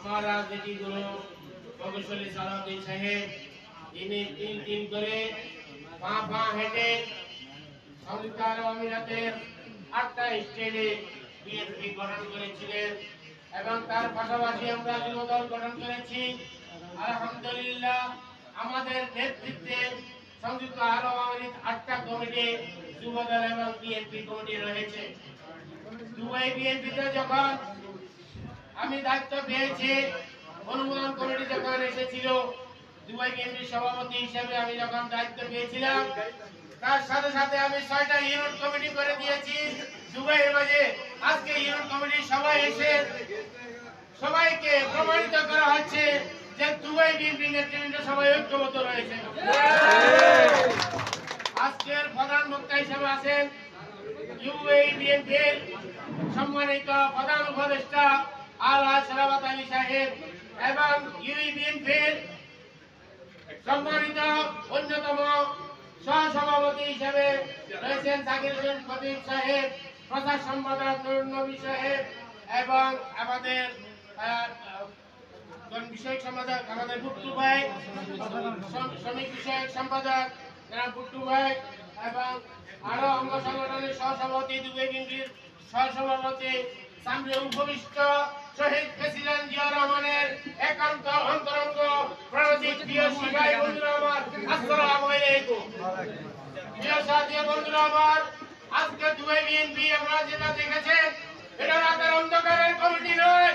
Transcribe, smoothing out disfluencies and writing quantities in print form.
আমার রাজনীতি গুরু প্রকৌশলী সালাউদ্দিন সাহেব তিনি তিন করে পা হেঁটে সংযুক্ত আরব আমিরাতের 8টা স্টেটে বিএনপি গঠন করেছিলেন এবং তার পাশাপাশি আমরা যুবদল গঠন করেছি। আলহামদুলিল্লাহ আমাদের নেতৃত্বে সংযুক্ত আরব আমিরাত 8টা কমিটি যুবদল এবং বিএনপি কমিটি রয়েছে। দুবাই বিএনপিতে যখন আমি দায়িত্ব পেয়েছি, অনুমোদন কমিটি যখন এসেছিল, দুবাই বিএনপির সভাপতি হিসেবে আমি যখন দায়িত্ব পেয়েছিলাম, তার সাথে সাথে আমি 6টা ইউনিট কমিটি করে দিয়েছি দুবাইয়ের মাঝে। আজকে ইউনিট কমিটির সবাই এসে সবাইকে প্রমাণিত করা হচ্ছে যে দুবাই বিএনপি নেতৃবৃন্দ সবাই ঐক্যবদ্ধ রয়েছে। আজকের প্রধান বক্তা হিসেবে আছেন ইউএই বিএনপির সম্মানিত প্রধান উপদেষ্টা আলহাজ সালাওয়াত আলী সাহেব এবং ইউএই বিএনপির সম্মানিত অন্যতম সহসভাপতি হিসেবে রয়েছেন জাকির হোসেন খতিব সাহেব, প্রচার সম্পাদক নুরুন নবী সাহেব এবং আমাদের বিষয়ক সম্পাদক আমাদের বুট্টু ভাই, শ্রমিক বিষয়ক সম্পাদক বুট্টু ভাই এবং আরো অঙ্গ সংগঠনের সহসভাপতি দুবাই বিএনপির সহসভাপতি সামনে উপবিষ্ট শহীদ প্রেসিডেন্ট জিয়া রহমানের একান্ত অন্তরঙ্গ প্রাণজিৎ প্রিয় সিপাহী বন্ধুরা আমার, আসসালামু আলাইকুম। প্রিয় সাথী বন্ধুরা আমার, আজকে দুবাই বিএনপি আমরা যেটা দেখেছেন এটা রাতের অন্ধকারের কমিটি নয়,